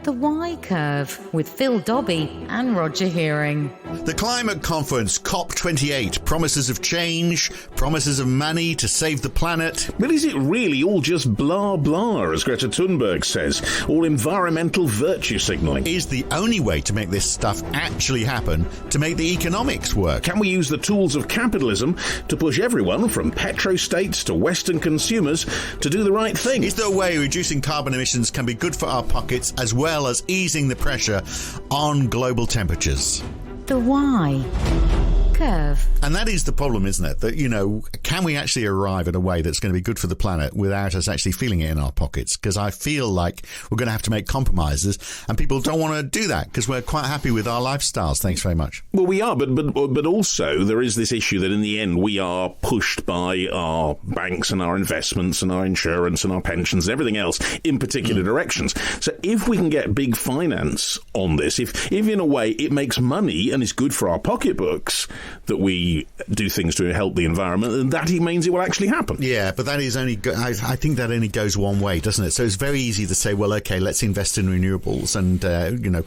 The Y Curve with Phil Dobby and Roger Hearing. The climate conference, COP28, promises of change, promises of money to save the planet. But is it really all just blah blah, as Greta Thunberg says, all environmental virtue signalling? Is the only way to make this stuff actually happen to make the economics work? Can we use the tools of capitalism to push everyone from petrostates to Western consumers to do the right thing? Is there a way reducing carbon emissions can be good for our pockets as well as easing the pressure on global temperatures? The Y Curve. And that is the problem, isn't it? That, can we actually arrive at a way that's going to be good for the planet without us actually feeling it in our pockets? Because I feel like we're going to have to make compromises, and people don't want to do that because we're quite happy with our lifestyles. Thanks very much. Well, we are, but also there is this issue that in the end we are pushed by our banks and our investments and our insurance and our pensions and everything else in particular directions. So if we can get big finance on this, if in a way it makes money and is good for our pocketbooks that we do things to help the environment, and that means it will actually happen. Yeah, but that is only, I think that only goes one way, doesn't it? So it's very easy to say, well, okay, let's invest in renewables, and,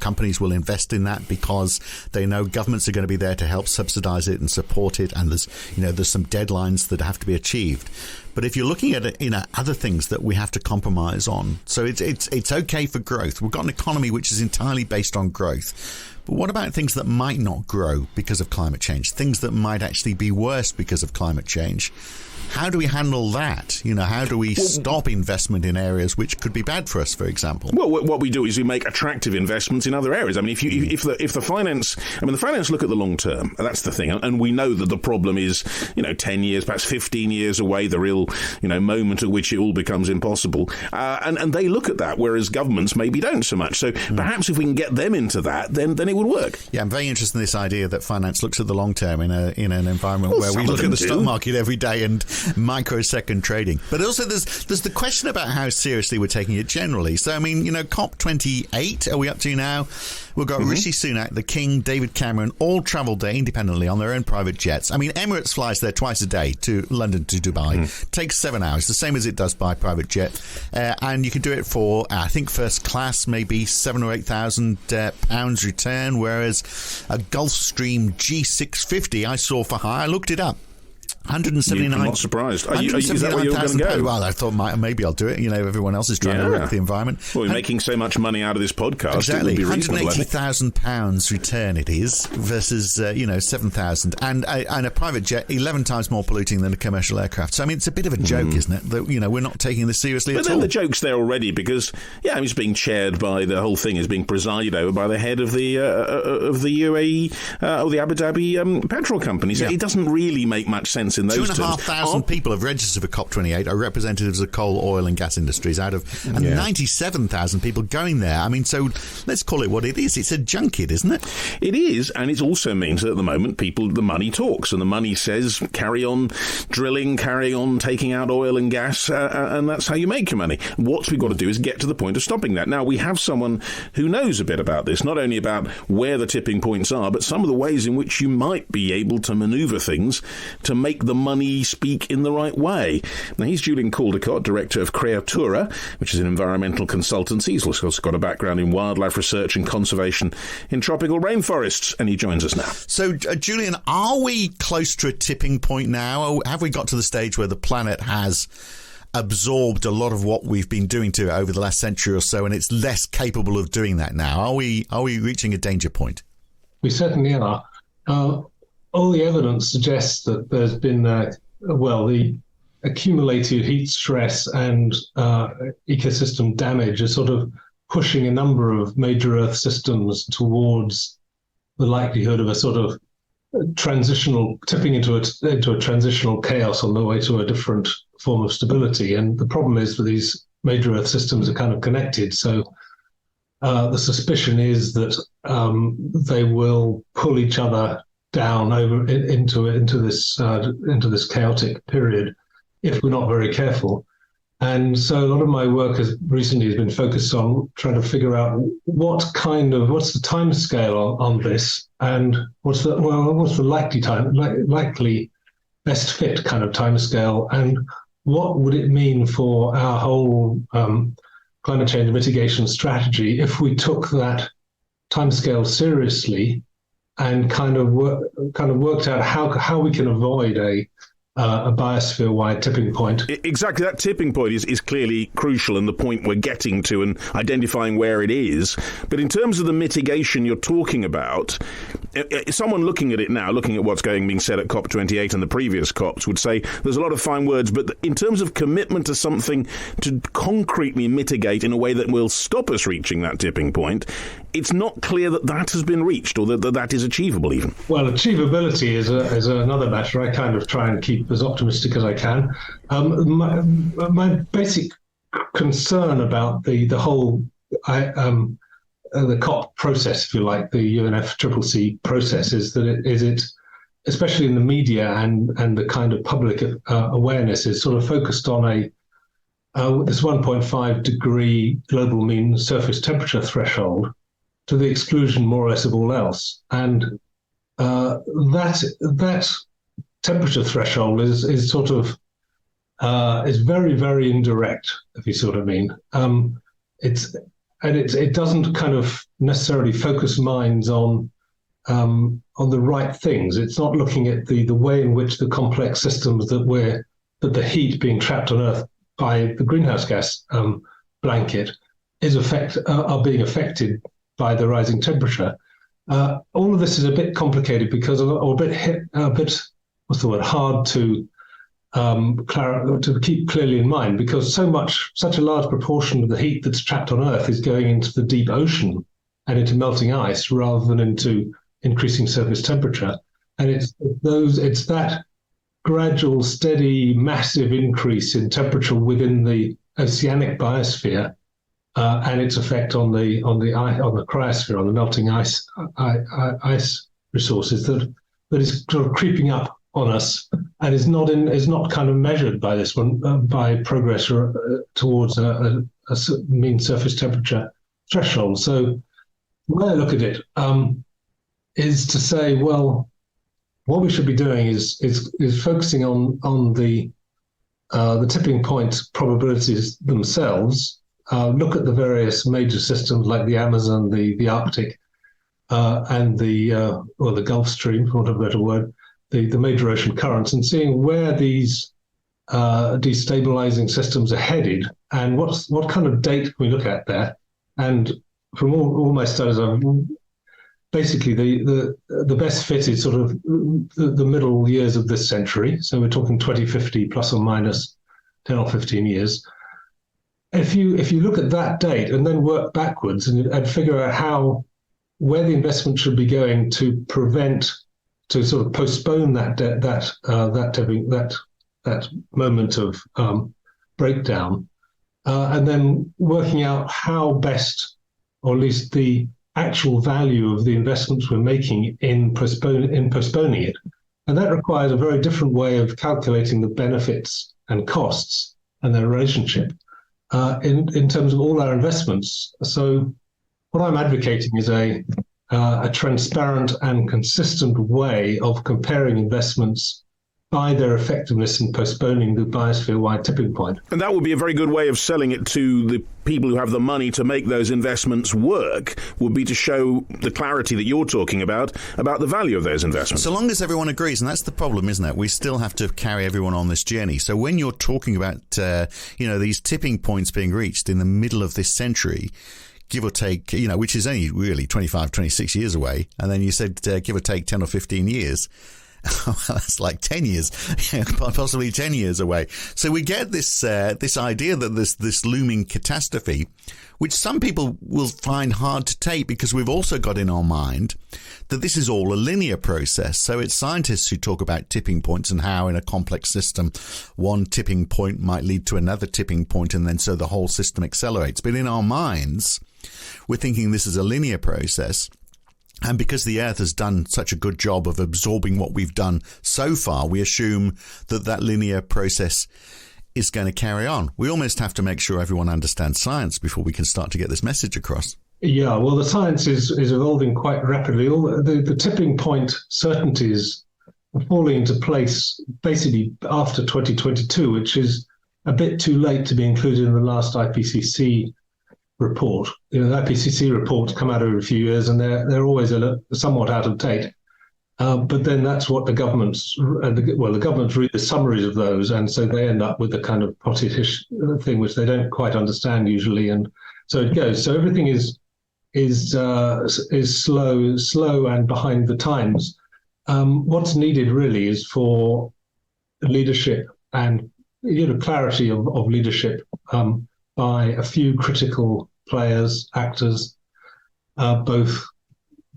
companies will invest in that because they know governments are going to be there to help subsidize it and support it, and there's some deadlines that have to be achieved. But if you're looking at other things that we have to compromise on, so it's okay for growth. We've got an economy which is entirely based on growth. But what about things that might not grow because of climate change? Things that might actually be worse because of climate change? How do we handle that? How do we stop investment in areas which could be bad for us, for example? Well, what we do is we make attractive investments in other areas. I mean, if the finance look at the long term, that's the thing. And we know that the problem is, 10 years, perhaps 15 years away, the real, moment at which it all becomes impossible. And they look at that, whereas governments maybe don't so much. So perhaps if we can get them into that, then it would work. Yeah, I'm very interested in this idea that finance looks at the long term in an environment where we look at the stock market every day and microsecond trading. But also there's the question about how seriously we're taking it generally. So, COP28, are we up to now? We've got Rishi Sunak, the King, David Cameron, all travel there independently on their own private jets. I mean, Emirates flies there twice a day to London to Dubai. Takes 7 hours, the same as it does by private jet. And you can do it for, I think, first class, maybe £7,000 or £8,000 return, whereas a Gulfstream G650 I saw for hire, I looked it up. 179. I'm not surprised. Is that where you're going to go? Well, I thought maybe I'll do it. Everyone else is trying to wreck the environment. Well, we're making so much money out of this podcast. Exactly. It would be £180,000 return it is versus, 7,000. And a private jet, 11 times more polluting than a commercial aircraft. So, it's a bit of a joke, isn't it? That, we're not taking this seriously at all. But then the joke's there already because, it's being chaired by, the whole thing is being presided over by the head of the UAE, or the Abu Dhabi petrol company. So it doesn't really make much sense in those terms. 2,500 people have registered for COP28 are representatives of coal, oil and gas industries and 97,000 people going there. So let's call it what it is. It's a junket, isn't it? It is, and it also means that at the moment the money talks, and the money says carry on drilling, carry on taking out oil and gas, and that's how you make your money. What we've got to do is get to the point of stopping that. Now, we have someone who knows a bit about this, not only about where the tipping points are, but some of the ways in which you might be able to manoeuvre things to make the money speak in the right way. Now, he's Julian Caldecott, director of Creatura, which is an environmental consultancy. He's also got a background in wildlife research and conservation in tropical rainforests, and he joins us now. So, Julian, are we close to a tipping point now? Or have we got to the stage where the planet has absorbed a lot of what we've been doing to it over the last century or so, and it's less capable of doing that now? Are we reaching a danger point? We certainly are. All the evidence suggests that there's been, the accumulated heat stress and ecosystem damage is sort of pushing a number of major Earth systems towards the likelihood of a sort of tipping into a transitional chaos on the way to a different form of stability. And the problem is that these major Earth systems are kind of connected. So the suspicion is that they will pull each other down over into this chaotic period if we're not very careful. And so a lot of my work recently has been focused on trying to figure out what's the time scale on this, and what's the likely best fit kind of time scale, and what would it mean for our whole climate change mitigation strategy if we took that timescale seriously and kind of worked out how we can avoid a biosphere-wide tipping point. Exactly, that tipping point is clearly crucial and the point we're getting to and identifying where it is. But in terms of the mitigation you're talking about, someone looking at it now, looking at what's being said at COP28 and the previous COPs, would say there's a lot of fine words, but in terms of commitment to something to concretely mitigate in a way that will stop us reaching that tipping point, it's not clear that has been reached or that is achievable even. Well, achievability is another matter. I kind of try and keep as optimistic as I can. My basic concern about the whole the COP process, if you like, the UNFCCC process, is that it, especially in the media and the kind of public awareness, is sort of focused on this 1.5 degree global mean surface temperature threshold to the exclusion, more or less, of all else. And that temperature threshold is sort of is very, very indirect, if you see what I mean. It doesn't kind of necessarily focus minds on the right things. It's not looking at the way in which the complex systems that the heat being trapped on Earth by the greenhouse gas blanket are being affected by the rising temperature. All of this is a bit complicated because a bit what's the word, hard to keep clearly in mind, because such a large proportion of the heat that's trapped on Earth is going into the deep ocean and into melting ice rather than into increasing surface temperature. And it's that gradual, steady, massive increase in temperature within the oceanic biosphere and its effect on the cryosphere, on the melting ice resources that is sort of creeping up on us, and is not kind of measured by this one by progress towards a mean surface temperature threshold. So the way I look at it is to say, well, what we should be doing is focusing on the tipping point probabilities themselves. Look at the various major systems like the Amazon, the Arctic, and the Gulf Stream, for want of a better word, the major ocean currents, and seeing where these destabilizing systems are headed and what kind of date can we look at there. And from all my studies, basically the best fit is sort of the middle years of this century. So we're talking 2050 plus or minus 10 or 15 years. If you look at that date and then work backwards and figure out where the investment should be going to sort of postpone that moment of breakdown, and then working out how best, or at least the actual value of the investments we're making in postponing it, and that requires a very different way of calculating the benefits and costs and their relationship in terms of all our investments. So what I'm advocating is a transparent and consistent way of comparing investments by their effectiveness in postponing the biosphere-wide tipping point. And that would be a very good way of selling it to the people who have the money to make those investments work, would be to show the clarity that you're talking about the value of those investments. So long as everyone agrees, and that's the problem, isn't it? We still have to carry everyone on this journey. So when you're talking about, these tipping points being reached in the middle of this century, give or take, which is only really 25, 26 years away, and then you said give or take 10 or 15 years, that's like 10 years, possibly 10 years away. So we get this idea that this looming catastrophe, which some people will find hard to take because we've also got in our mind that this is all a linear process. So it's scientists who talk about tipping points and how in a complex system, one tipping point might lead to another tipping point, and then so the whole system accelerates. But in our minds, we're thinking this is a linear process. And because the Earth has done such a good job of absorbing what we've done so far, we assume that linear process is going to carry on. We almost have to make sure everyone understands science before we can start to get this message across. Yeah, well, the science is evolving quite rapidly. All the tipping point certainties are falling into place basically after 2022, which is a bit too late to be included in the last IPCC report. The IPCC reports come out every few years, and they're always somewhat out of date. But then that's what the governments read the summaries of those, and so they end up with a kind of potty-ish thing which they don't quite understand usually, and so it goes. So everything is slow and behind the times. What's needed really is for leadership and clarity of leadership by a few critical players, actors, both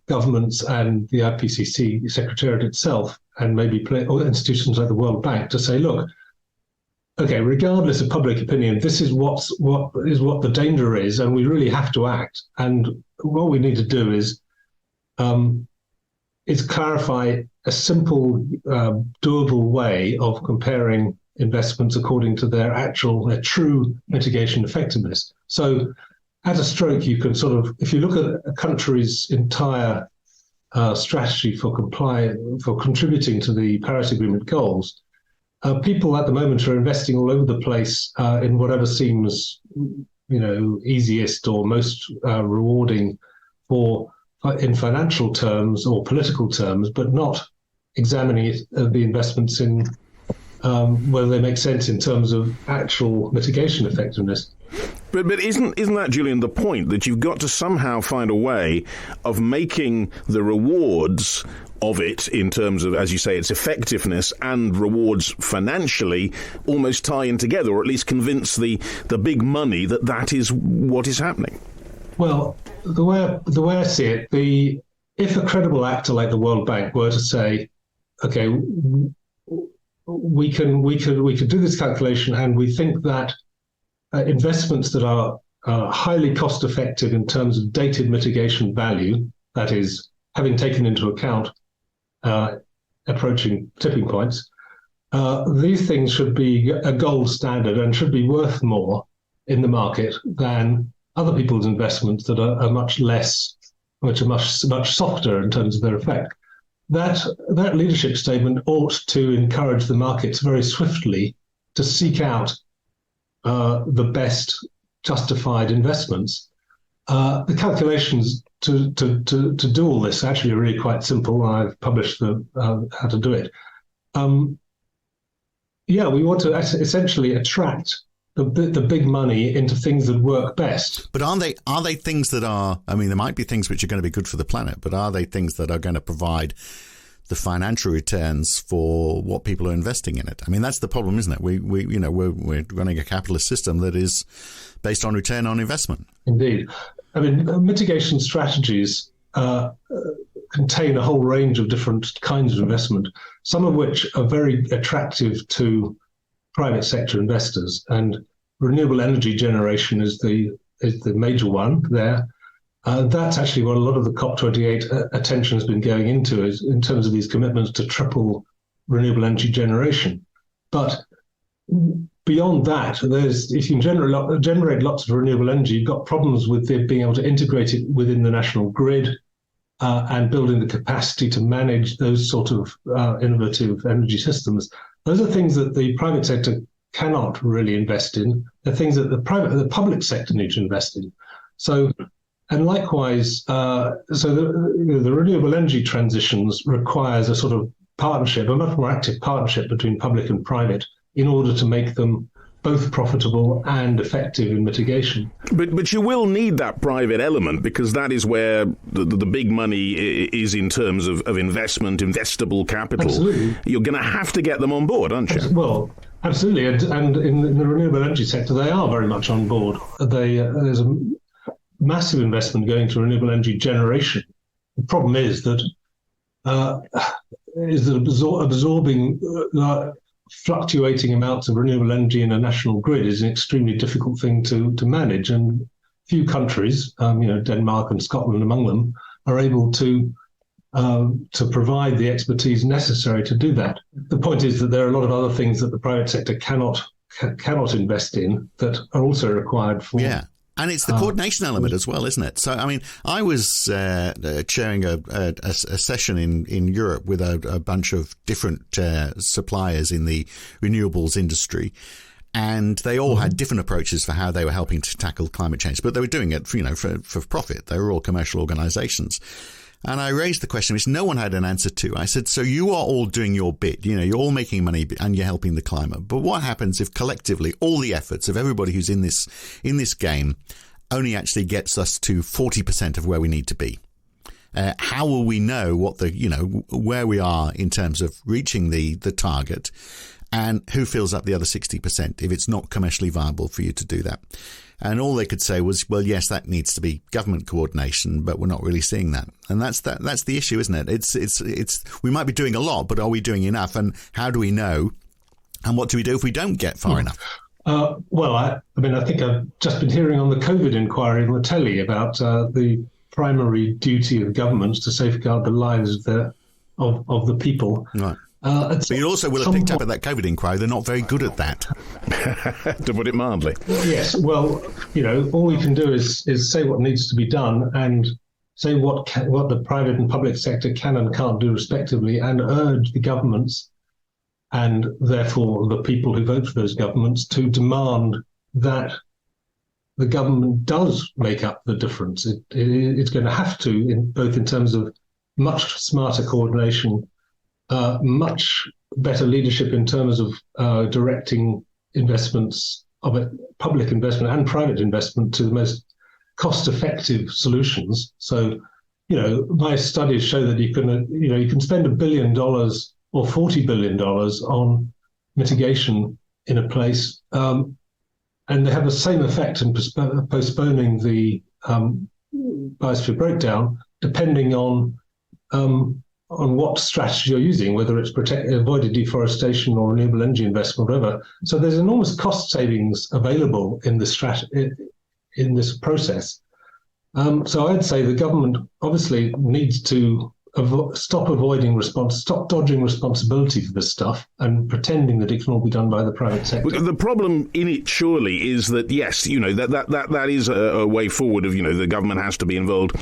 governments and the IPCC Secretariat itself, and maybe institutions like the World Bank, to say, look, okay, regardless of public opinion, this is what the danger is, and we really have to act. And what we need to do is clarify a simple, doable way of comparing investments according to their true mitigation effectiveness. So at a stroke, you can if you look at a country's entire strategy for contributing to the Paris Agreement goals, people at the moment are investing all over the place in whatever seems, easiest or most rewarding in financial terms or political terms, but not examining the investments in whether they make sense in terms of actual mitigation effectiveness. But isn't that, Julian, the point, that you've got to somehow find a way of making the rewards of it in terms of, as you say, its effectiveness and rewards financially almost tie in together, or at least convince the big money that is what is happening? Well, the way I see it, if a credible actor like the World Bank were to say, okay, we could do this calculation, and we think that investments that are highly cost effective in terms of dated mitigation value, that is, having taken into account approaching tipping points, these things should be a gold standard and should be worth more in the market than other people's investments that are much softer in terms of their effect. That leadership statement ought to encourage the markets very swiftly to seek out the best justified investments. The calculations to do all this actually are really quite simple. I've published how to do it. We want to essentially attract the big money into things that work best. But are they things that are, there might be things which are going to be good for the planet, but are they things that are going to provide the financial returns for what people are investing in it? That's the problem, isn't it? We're running a capitalist system that is based on return on investment. Indeed. Mitigation strategies contain a whole range of different kinds of investment, some of which are very attractive to private sector investors, and renewable energy generation is the major one there. That's actually what a lot of the COP28 attention has been going into, is in terms of these commitments to triple renewable energy generation. But beyond that, if you can generate lots of renewable energy, you've got problems with being able to integrate it within the national grid and building the capacity to manage those sort of innovative energy systems. Those are things that the private sector cannot really invest in. They're things that the public sector needs to invest in. So, and likewise, the renewable energy transitions requires a sort of partnership, a much more active partnership between public and private, in order to make them both profitable and effective in mitigation. But you will need that private element, because that is where the big money is in terms of investment, investable capital. Absolutely. You're going to have to get them on board, aren't you? Well, absolutely. And in the renewable energy sector, they are very much on board. There's a massive investment going to renewable energy generation. The problem is that absorbing fluctuating amounts of renewable energy in a national grid is an extremely difficult thing to manage, and few countries, Denmark and Scotland among them, are able to provide the expertise necessary to do that. The point is that there are a lot of other things that the private sector cannot invest in that are also required for. Yeah. And it's the coordination element as well, isn't it? So, I was chairing a session in Europe with a bunch of different suppliers in the renewables industry. And they all had different approaches for how they were helping to tackle climate change, but they were doing it, for profit. They were all commercial organizations. And I raised the question, which no one had an answer to. I said, so you are all doing your bit. You're all making money and you're helping the climate. But what happens if collectively all the efforts of everybody who's in this game only actually gets us to 40% of where we need to be? How will we know where we are in terms of reaching the target, and who fills up the other 60% if it's not commercially viable for you to do that? And all they could say was, well, yes, that needs to be government coordination, but we're not really seeing that. And that's the issue, isn't it? It's we might be doing a lot, but are we doing enough? And how do we know? And what do we do if we don't get far enough? Well, I think I've just been hearing on the COVID inquiry on the telly about the primary duty of governments to safeguard the lives of the people. Right. But you also will have picked up at that COVID inquiry, they're not very good at that. To put it mildly. Yes, well, all we can do is say what needs to be done and say what the private and public sector can and can't do respectively, and urge the governments and therefore the people who vote for those governments to demand that the government does make up the difference. It's going to have to, both in terms of much smarter coordination, much better leadership in terms of directing investments, public investment and private investment, to the most cost-effective solutions. So, my studies show that you can spend $1 billion or $40 billion on mitigation in a place, and they have the same effect in postponing the biosphere breakdown, depending on what strategy you're using, whether it's avoided deforestation or renewable energy investment, whatever. So there's enormous cost savings available in this process. So I'd say the government obviously needs to stop dodging responsibility for this stuff and pretending that it can all be done by the private sector. The problem in it surely is that, yes, that is a way forward of, the government has to be involved.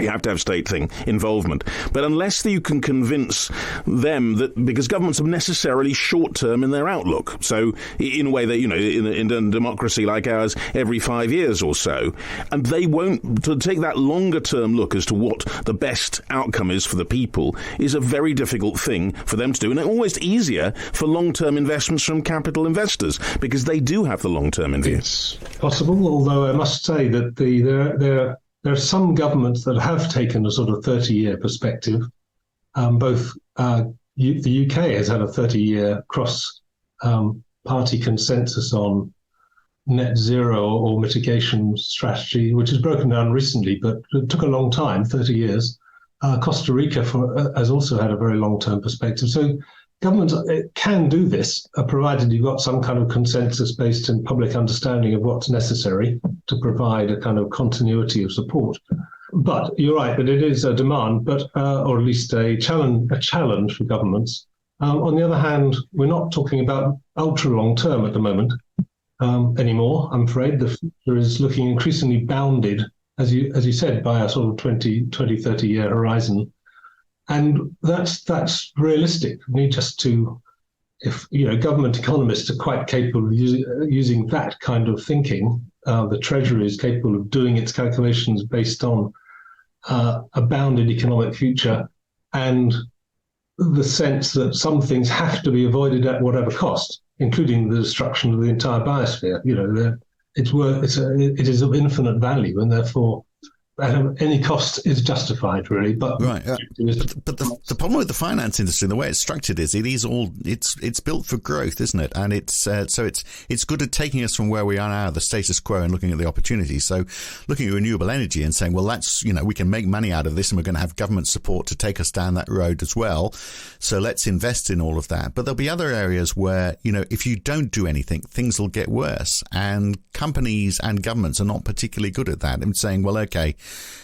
You have to have state involvement. But unless you can convince them that, because governments are necessarily short-term in their outlook. So in a way that, in a democracy like ours, every 5 years or so, and they won't, to take that longer-term look as to what the best outcome is for the people is a very difficult thing for them to do. And it's almost easier for long-term investments from capital investors, because they do have the long-term in view. It's possible, although I must say that there are some governments that have taken a sort of 30-year perspective. The UK has had a 30-year cross-party consensus on net zero or mitigation strategy, which has broken down recently, but it took a long time, 30 years. Costa Rica has also had a very long-term perspective. So governments can do this, provided you've got some kind of consensus based in public understanding of what's necessary to provide a kind of continuity of support. But you're right that it is a demand, or at least a challenge for governments. On the other hand, we're not talking about ultra long term at the moment anymore. I'm afraid the future is looking increasingly bounded, as you said, by a sort of 20, 30 year horizon. And that's realistic. We need just to, government economists are quite capable of using that kind of thinking. The Treasury is capable of doing its calculations based on a bounded economic future and the sense that some things have to be avoided at whatever cost, including the destruction of the entire biosphere. It is of infinite value, and therefore any cost is justified, really. But right, but the problem with the finance industry, the way it's structured, is it's built for growth, isn't it? And it's good at taking us from where we are now, the status quo, and looking at the opportunities. So, looking at renewable energy and saying, well, that's we can make money out of this, and we're going to have government support to take us down that road as well. So let's invest in all of that. But there'll be other areas where if you don't do anything, things will get worse, and companies and governments are not particularly good at that. And saying, well, okay.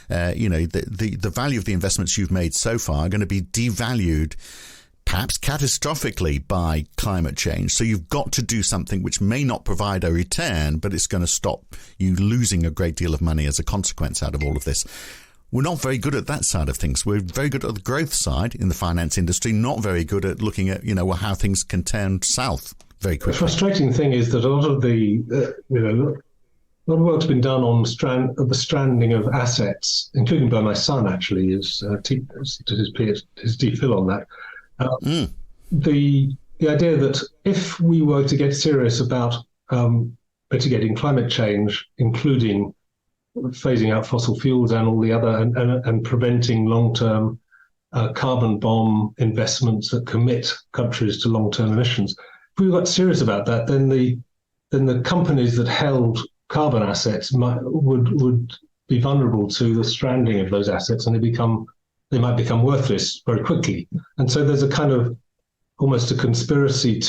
The value of the investments you've made so far are going to be devalued, perhaps catastrophically, by climate change. So you've got to do something which may not provide a return, but it's going to stop you losing a great deal of money as a consequence out of all of this. We're not very good at that side of things. We're very good at the growth side in the finance industry, not very good at looking at, how things can turn south very quickly. The frustrating thing is that a lot of the, a lot of work's been done on the stranding of assets, including by my son, actually, his DPhil on that. The idea that if we were to get serious about mitigating climate change, including phasing out fossil fuels and all the other, and preventing long-term carbon bomb investments that commit countries to long-term emissions, if we got serious about that, then the companies that held carbon assets would be vulnerable to the stranding of those assets, and they might become worthless very quickly. And so there's a kind of almost a conspiracy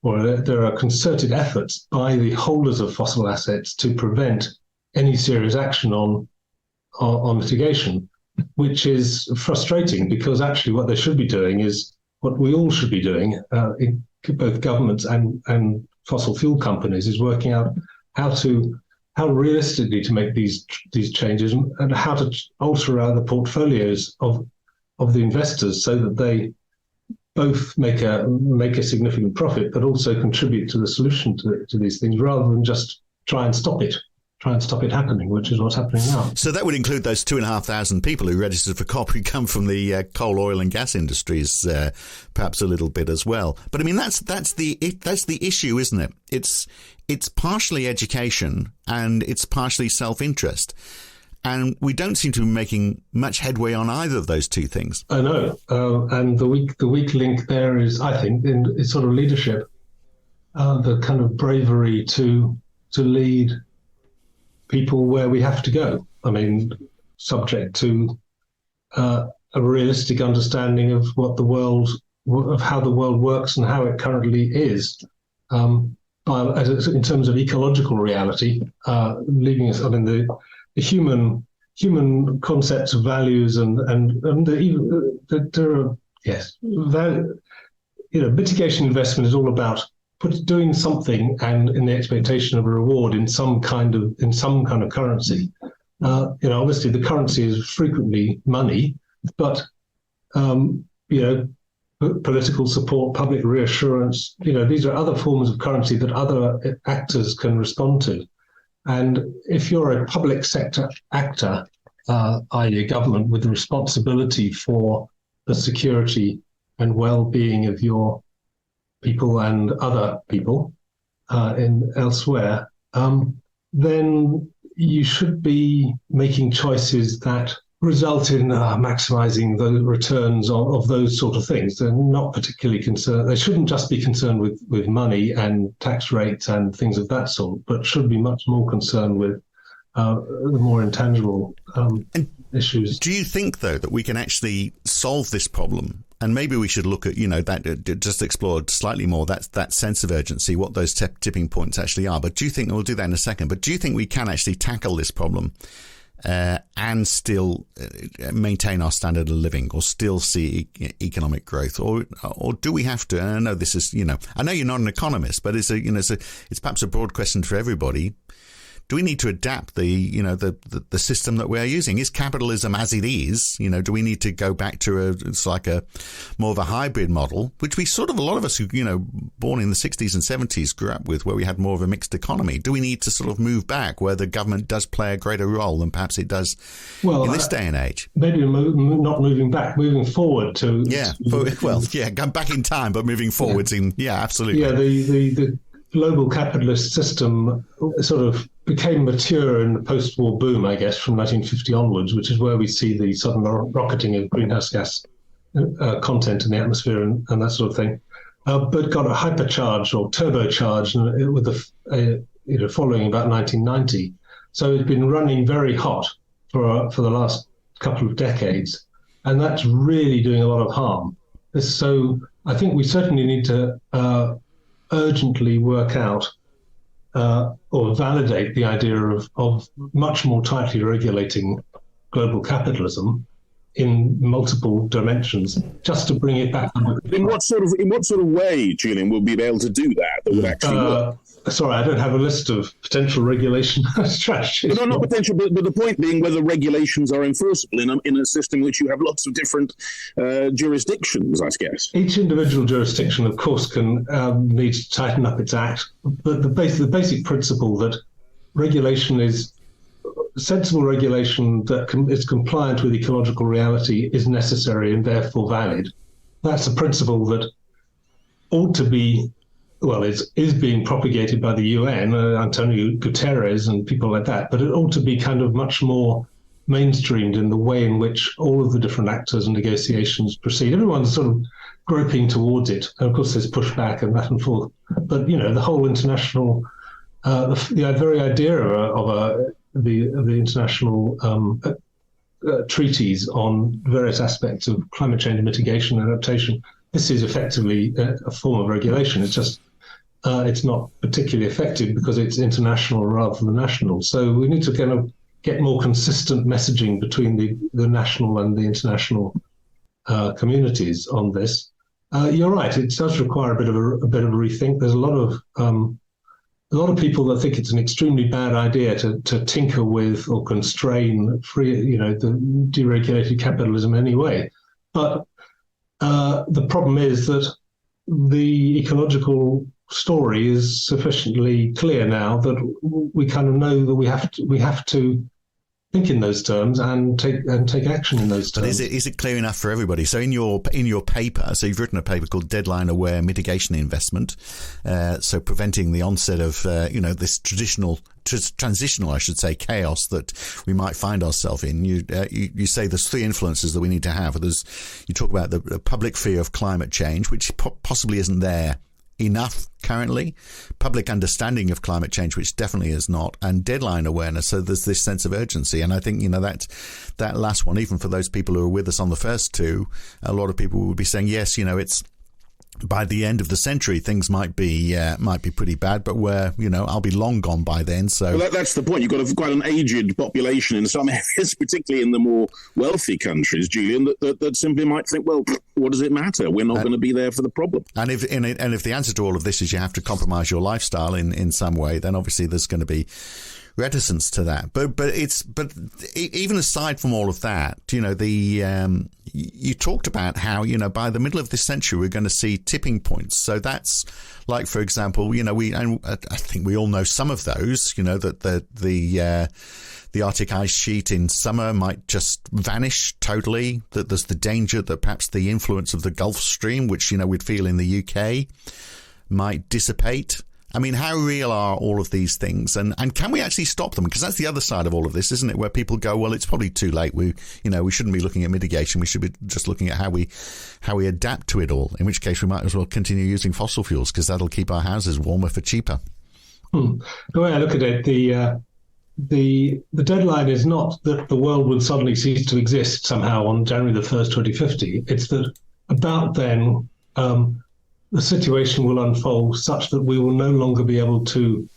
there are concerted efforts by the holders of fossil assets to prevent any serious action on mitigation, which is frustrating, because actually what they should be doing is what we all should be doing, both governments and fossil fuel companies, is working out how realistically to make these changes, and how to alter the portfolios of the investors so that they both make a significant profit, but also contribute to the solution to these things, rather than just try and stop it happening, which is what's happening now. So that would include those 2,500 people who registered for COP who come from the coal, oil, and gas industries, perhaps a little bit as well. But I mean, that's the issue, isn't it? It's partially education and it's partially self-interest. And we don't seem to be making much headway on either of those two things. I know. And the weak link there is, I think, in sort of leadership, the kind of bravery to lead people where we have to go. I mean, subject to a realistic understanding of how the world works and how it currently is. In terms of ecological reality, leaving us, I mean, the human concepts of values and there are, yes, mitigation investment is all about doing something and in the expectation of a reward in some kind of currency. Obviously the currency is frequently money, but political support, public reassurance, these are other forms of currency that other actors can respond to. And if you're a public sector actor, i.e. a government with the responsibility for the security and well-being of your people and other people elsewhere, then you should be making choices that result in maximizing the returns of those sort of things. They're not particularly concerned. They shouldn't just be concerned with money and tax rates and things of that sort, but should be much more concerned with the more intangible issues. Do you think, though, that we can actually solve this problem? And maybe we should look at, that just explore slightly more that sense of urgency, what those tipping points actually are. But do you think, we'll do that in a second, but do you think we can actually tackle this problem and still maintain our standard of living, or still see economic growth, or do we have to? And I know this is, I know you're not an economist, but it's perhaps a broad question for everybody. Do we need to adapt the system that we're using? Is capitalism as it is? Do we need to go back to it's like a more of a hybrid model, which we sort of, a lot of us who, born in the 60s and 70s grew up with, where we had more of a mixed economy? Do we need to sort of move back where the government does play a greater role than perhaps it does in this day and age? Maybe not moving back, moving forward to... Going back in time, but moving forwards absolutely. Yeah, the global capitalist system sort of became mature in the post-war boom, I guess, from 1950 onwards, which is where we see the sudden rocketing of greenhouse gas content in the atmosphere and that sort of thing, but got a hypercharge or turbocharge with following about 1990. So it's been running very hot for the last couple of decades, and that's really doing a lot of harm. So I think we certainly need to urgently work out or validate the idea of much more tightly regulating global capitalism in multiple dimensions, just to bring it back. In what sort of way, Julian, will we be able to do that would actually work? Sorry, I don't have a list of potential regulation strategies. But not potential, but the point being whether regulations are enforceable in a system in which you have lots of different jurisdictions, I guess. Each individual jurisdiction, of course, can need to tighten up its act. But the basic principle that regulation is sensible regulation that is compliant with ecological reality is necessary and therefore valid. That's a principle that ought to be, well, is being propagated by the UN, Antonio Guterres and people like that, but it ought to be kind of much more mainstreamed in the way in which all of the different actors and negotiations proceed. Everyone's sort of groping towards it. And of course, there's pushback and back and forth. But, the whole international, the very idea of the international treaties on various aspects of climate change mitigation and adaptation, this is effectively a form of regulation. It's just it's not particularly effective because it's international rather than national. So we need to kind of get more consistent messaging between the national and the international communities on this. You're right; it does require a bit of a rethink. There's a lot of people that think it's an extremely bad idea to tinker with or constrain the deregulated capitalism anyway. But the problem is that the ecological story is sufficiently clear now that we kind of know that we have to think in those terms and take action in those terms. But is it clear enough for everybody? So in your paper, so you've written a paper called Deadline Aware Mitigation Investment, so preventing the onset of this transitional, I should say, chaos that we might find ourselves in. You say there's three influences that we need to have. You talk about the public fear of climate change, which possibly isn't there enough currently, public understanding of climate change, which definitely is not, and deadline awareness. So there's this sense of urgency. And I think, that last one, even for those people who are with us on the first two, a lot of people would be saying, yes, it's by the end of the century, things might be pretty bad, but I'll be long gone by then. So that's the point. You've got quite an aged population in some areas, particularly in the more wealthy countries, Julian, that simply might think, well, what does it matter? We're not going to be there for the problem. And if the answer to all of this is you have to compromise your lifestyle in some way, then obviously there's going to be reticence to that. But even aside from all of that, you talked about how, by the middle of this century, we're going to see tipping points. So that's like, for example, I think we all know some of those, that the Arctic ice sheet in summer might just vanish totally, that there's the danger that perhaps the influence of the Gulf Stream, which, we'd feel in the UK, might dissipate. I mean, how real are all of these things, and can we actually stop them? Because that's the other side of all of this, isn't it? Where people go, well, it's probably too late. We shouldn't be looking at mitigation. We should be just looking at how we adapt to it all. In which case, we might as well continue using fossil fuels because that'll keep our houses warmer for cheaper. The way I look at it, the deadline is not that the world would suddenly cease to exist somehow on January the 1st, 2050. It's that about then, the situation will unfold such that we will no longer be able to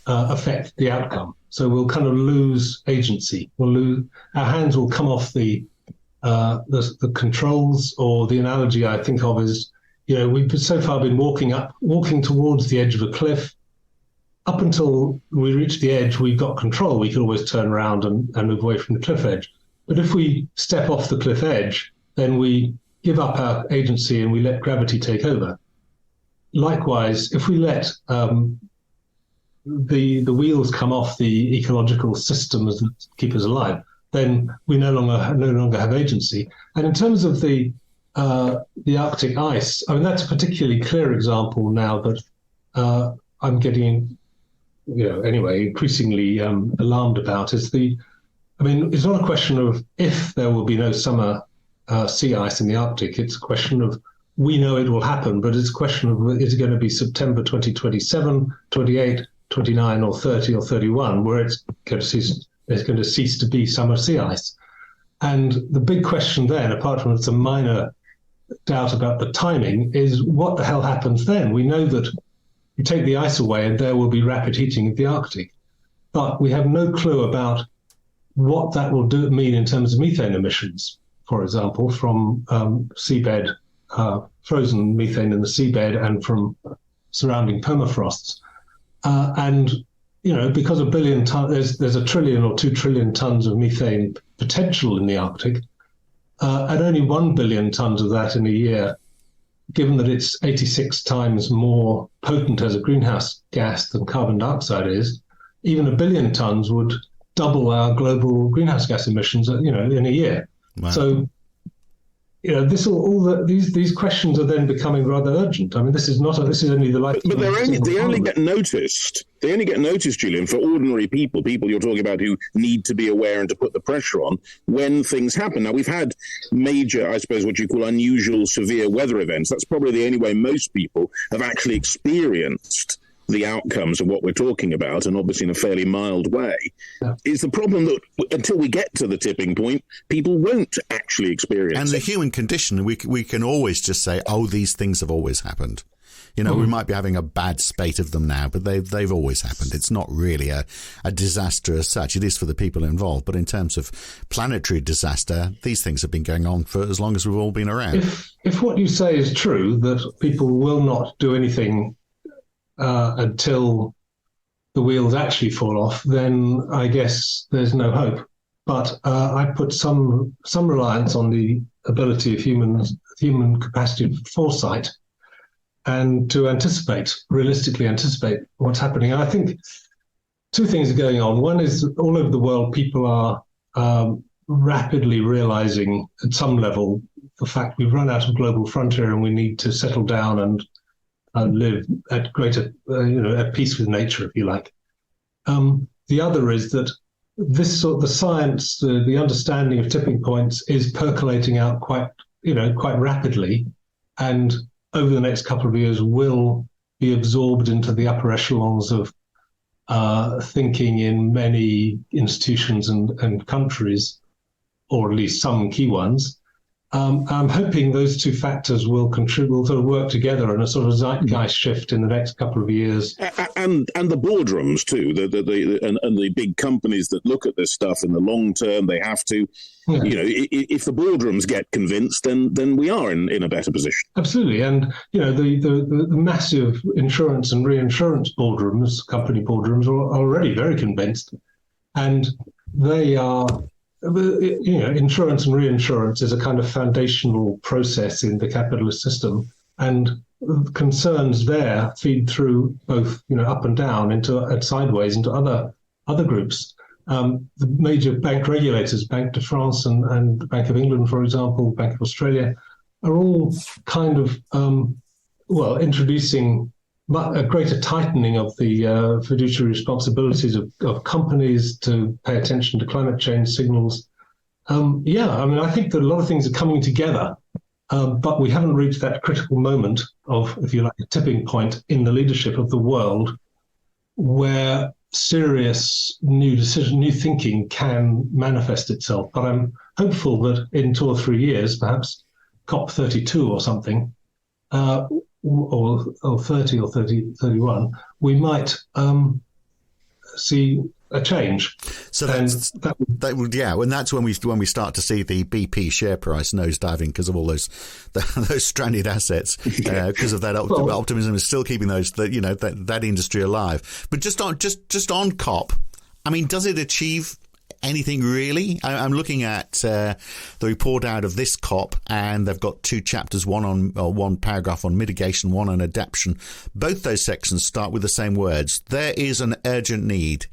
affect the outcome. So we'll kind of lose agency. Our hands will come off the controls. Or the analogy I think of is, we've so far been walking towards the edge of a cliff. Up until we reach the edge, we've got control. We can always turn around and move away from the cliff edge. But if we step off the cliff edge, then we give up our agency and we let gravity take over. Likewise, if we let the wheels come off the ecological systems that keep us alive, then we no longer have agency. And in terms of the Arctic ice, I mean, that's a particularly clear example now that I'm getting, increasingly alarmed about. It's not a question of if there will be no summer sea ice in the Arctic. It's a question of, we know it will happen, but it's a question of, is it going to be September 2027, 28, 29, or 30 or 31, where it's going to cease to be summer sea ice. And the big question then, apart from some minor doubt about the timing, is what the hell happens then? We know that you take the ice away and there will be rapid heating of the Arctic, but we have no clue about what that will mean in terms of methane emissions, for example, from seabed, frozen methane in the seabed and from surrounding permafrosts. And because a billion tons, there's 1 trillion or 2 trillion tons of methane potential in the Arctic, and only 1 billion tons of that in a year, given that it's 86 times more potent as a greenhouse gas than carbon dioxide is, even 1 billion tons would double our global greenhouse gas emissions, in a year. Wow. So, these questions are then becoming rather urgent. I mean, this is only the life. But they only get noticed. They only get noticed, Julian, for ordinary people you're talking about who need to be aware and to put the pressure on when things happen. Now, we've had major, I suppose, what you call unusual severe weather events. That's probably the only way most people have actually experienced the outcomes of what we're talking about, and obviously in a fairly mild way. Yeah. Is the problem that until we get to the tipping point, people won't actually experience and it. The human condition, we can always just say, oh, these things have always happened. We might be having a bad spate of them now, but they've always happened. It's not really a disaster as such. It is for the people involved. But in terms of planetary disaster, these things have been going on for as long as we've all been around. If what you say is true, that people will not do anything until the wheels actually fall off, then I guess there's no hope. But I put some reliance on the ability of human capacity of foresight and to realistically anticipate what's happening. And I think two things are going on. One is all over the world, people are rapidly realizing at some level the fact we've run out of global frontier and we need to settle down and live at greater, at peace with nature, if you like. The other is that the science, the understanding of tipping points is percolating out quite rapidly, and over the next couple of years will be absorbed into the upper echelons of thinking in many institutions and countries, or at least some key ones. I'm hoping those two factors will contribute, sort of work together in a sort of zeitgeist shift in the next couple of years. And the boardrooms too, and the big companies that look at this stuff in the long term, they have to. Yeah. If the boardrooms get convinced, then we are in a better position. Absolutely, and the massive insurance and reinsurance boardrooms, company boardrooms, are already very convinced, and they are. Insurance and reinsurance is a kind of foundational process in the capitalist system, and concerns there feed through both, up and down and sideways into other groups. The major bank regulators, Banque de France and Bank of England, for example, Bank of Australia, are all kind of introducing a greater tightening of the fiduciary responsibilities of companies to pay attention to climate change signals. I think that a lot of things are coming together, but we haven't reached that critical moment of, if you like, a tipping point in the leadership of the world where serious new thinking can manifest itself. But I'm hopeful that in 2 or 3 years, perhaps COP32 or something, or 30 or 31, we might see a change. So and that's when we start to see the BP share price nosediving because of all those stranded assets, because of that optimism is still keeping that industry alive. But just on COP, I mean, does it achieve anything really? I'm looking at the report out of this COP, and they've got 2 chapters, one paragraph on mitigation, one on adaptation. Both those sections start with the same words. There is an urgent need.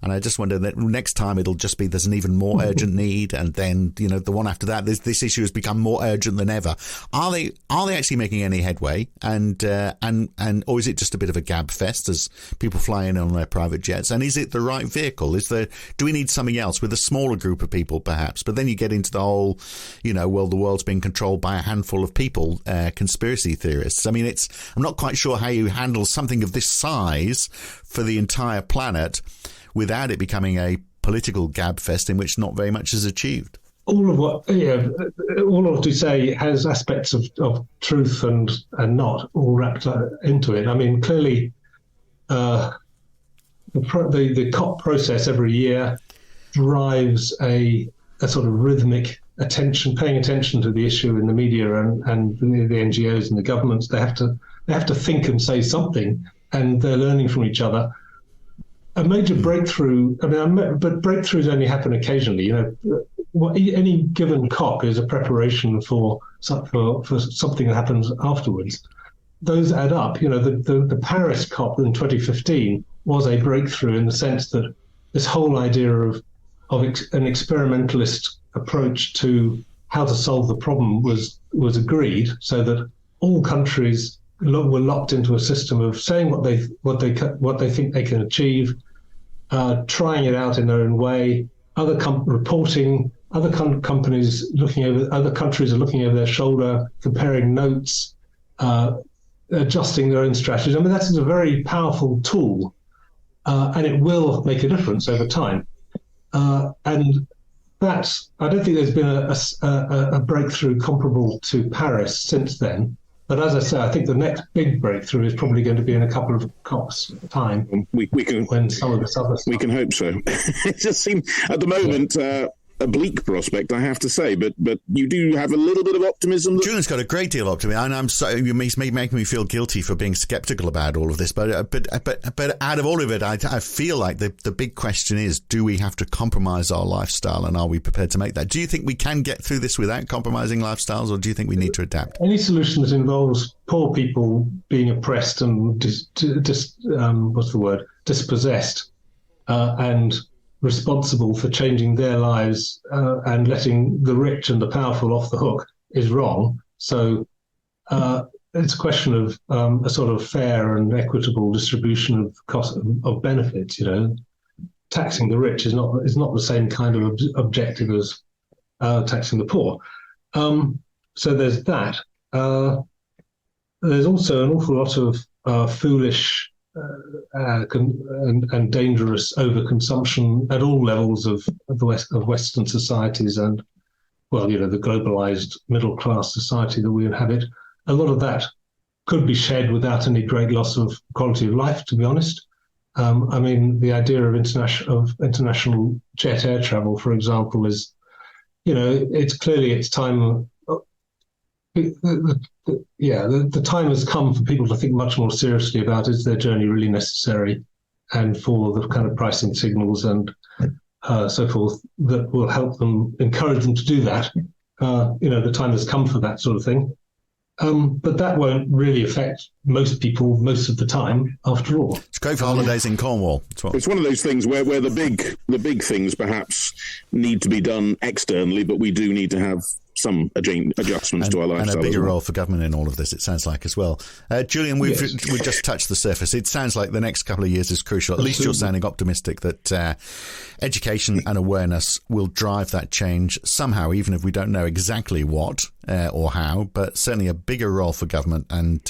And I just wonder that next time it'll just be there's an even more urgent need, and then the one after that this issue has become more urgent than ever. Are they actually making any headway? And or is it just a bit of a gab fest as people fly in on their private jets? And is it the right vehicle? Do we need something else with a smaller group of people perhaps? But then you get into the whole, the world's being controlled by a handful of people, conspiracy theorists. I mean, I'm not quite sure how you handle something of this size for the entire planet without it becoming a political gabfest in which not very much is achieved. All of what you say has aspects of truth and not all wrapped into it. I mean, clearly, the COP process every year drives a sort of rhythmic paying attention to the issue in the media and the NGOs and the governments. They have to think and say something. and they're learning from each other. A major breakthrough, but breakthroughs only happen occasionally. Any given COP is a preparation for something that happens afterwards. Those add up. The Paris COP in 2015 was a breakthrough in the sense that this whole idea of an experimentalist approach to how to solve the problem was agreed, so that all countries were locked into a system of saying what they think they can achieve, trying it out in their own way, reporting, other countries are looking over their shoulder, comparing notes, adjusting their own strategies. I mean, that is a very powerful tool, and it will make a difference over time. And that's, I don't think there's been a breakthrough comparable to Paris since then. But as I say, I think the next big breakthrough is probably going to be in a couple of COPs time. We can, when some of this other stuff. We can hope so. It just seems at the moment a bleak prospect, I have to say. But you do have a little bit of optimism. Julian's got a great deal of optimism, and you're making me feel guilty for being sceptical about all of this. But out of all of it, I feel like the big question is: do we have to compromise our lifestyle, and are we prepared to make that? Do you think we can get through this without compromising lifestyles, or do you think we need to adapt? Any solution that involves poor people being oppressed and dispossessed, and responsible for changing their lives and letting the rich and the powerful off the hook is wrong. So it's a question of a sort of fair and equitable distribution of cost of benefits. Taxing the rich is not the same kind of objective as taxing the poor. So there's that. There's also an awful lot of foolish and dangerous overconsumption at all levels of Western societies, and the globalized middle class society that we inhabit. A lot of that could be shed without any great loss of quality of life, to be honest. The idea of international jet air travel, for example, is, it's time. The time has come for people to think much more seriously about, is their journey really necessary, and for the kind of pricing signals and so forth that will help them, encourage them to do that. The time has come for that sort of thing. But that won't really affect most people most of the time, after all. It's great for holidays in Cornwall. It's one of those things where the big things perhaps need to be done externally, but we do need to have some adjustments to our lifestyle. And a bigger role for government in all of this, it sounds like, as well. Julian, we've just touched the surface. It sounds like the next couple of years is crucial. At least you're sounding optimistic that education and awareness will drive that change somehow, even if we don't know exactly what or how, but certainly a bigger role for government and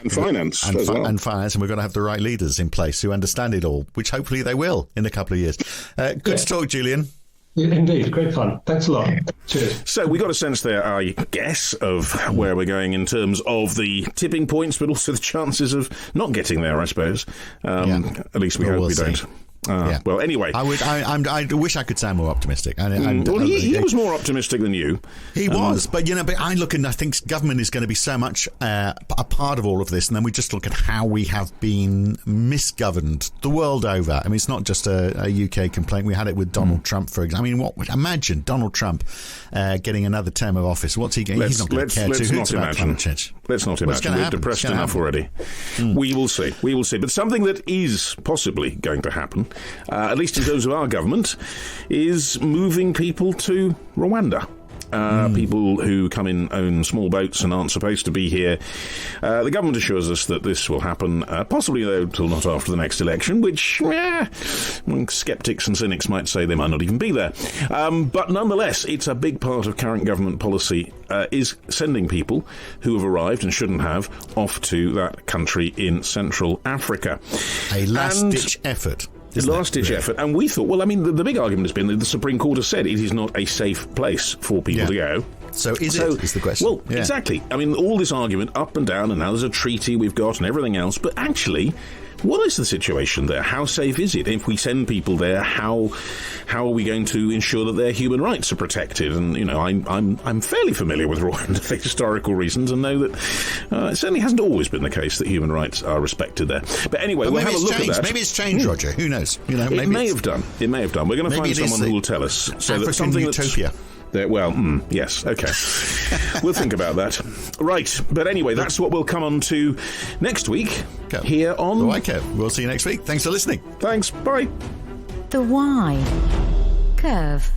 finance and finance, and we've got to have the right leaders in place who understand it all, which hopefully they will in a couple of years. Good to talk, Julian. Indeed, great fun. Thanks a lot. Cheers. So we got a sense there, I guess, of where we're going in terms of the tipping points, but also the chances of not getting there, I suppose. At least we hope we don't. Well, anyway, I wish I could sound more optimistic. He was more optimistic than you. He was, but I look and I think government is going to be so much a part of all of this, and then we just look at how we have been misgoverned the world over. I mean, it's not just a UK complaint. We had it with Donald Trump, for example. Imagine Donald Trump getting another term of office. What's he getting? He's not going to care two hoots about climate change. Let's not imagine. We're depressed enough already. We will see. But something that is possibly going to happen, at least in terms of our government, is moving people to Rwanda. People who come in own small boats and aren't supposed to be here. The government assures us that this will happen, possibly, though, till not after the next election, which sceptics and cynics might say they might not even be there. But nonetheless, it's a big part of current government policy, is sending people who have arrived and shouldn't have off to that country in Central Africa. A last-ditch effort. Last-ditch effort. And we thought, the big argument has been that the Supreme Court has said it is not a safe place for people to go. So is the question. Well, exactly. I mean, all this argument up and down, and now there's a treaty we've got and everything else, but actually, What is the situation there? How safe is it? If we send people there, how are we going to ensure that their human rights are protected? And, you know, I'm fairly familiar with Rwanda for historical reasons and know that it certainly hasn't always been the case that human rights are respected there. But anyway, we'll have a look at that. Maybe it's changed, Roger. Who knows? You know, it may have done. It may have done. We're going to find someone who will tell us. So African that something utopia. Yes, okay. We'll think about that. Right, but anyway, that's what we'll come on to next week here on... The Why Curve. We'll see you next week. Thanks for listening. Thanks, bye. The Why Curve.